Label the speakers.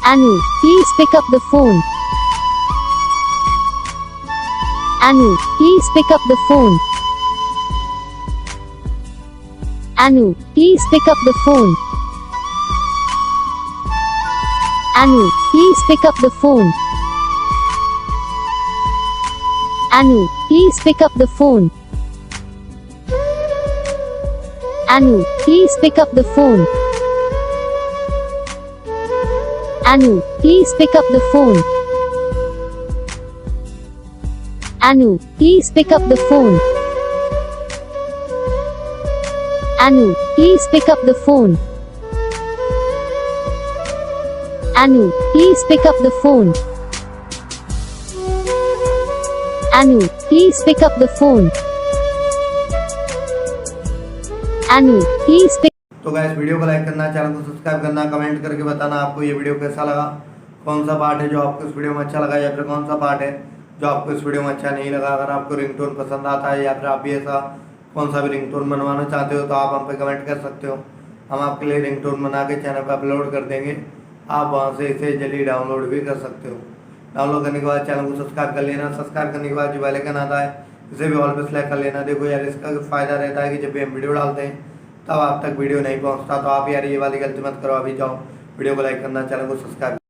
Speaker 1: Annu, please pick up the phone. Annu, please pick up the phone. Annu, please pick up the phone. Annu, please pick up the phone. Annu, please pick up the phone. Annu, please pick up the phone. Annu, please pick up the phone. Annu, please pick up the phone. Annu, please pick up the phone. Annu, please pick up the phone. Annu, please pick up the phone. Annu, please pick.
Speaker 2: तो guys video को like करना, channel को subscribe करना, comment करके बताना आपको ये video कैसा लगा, कौन सा पार्ट है जो आपको इस वीडियो में अच्छा लगा या फिर कौन सा पार्ट है जो आपको इस वीडियो में अच्छा नहीं लगा। अगर आपको रिंगटोन पसंद आता है या फिर आप भी ऐसा कौन सा भी रिंगटोन बनवाना चाहते हो तो आप हम पे कमेंट कर सकते हो। हम आपके लिए रिंगटोन बना के चैनल पर अपलोड कर देंगे, आप वहाँ से इसे जल्दी डाउनलोड भी कर सकते हो। डाउनलोड करने के बाद चैनल को सब्सक्राइब कर लेना, सब्सक्राइब करने के बाद जो बेल आइकन आता है इसे भी ऑल पे सेलेक्ट कर लेना। देखो यार इसका फ़ायदा रहता है कि जब भी हम वीडियो डालते हैं तब आप तक वीडियो नहीं पहुंचता। तो आप यार ये वाली गलती मत करो, अभी जाओ वीडियो को लाइक करना, चैनल को सब्सक्राइब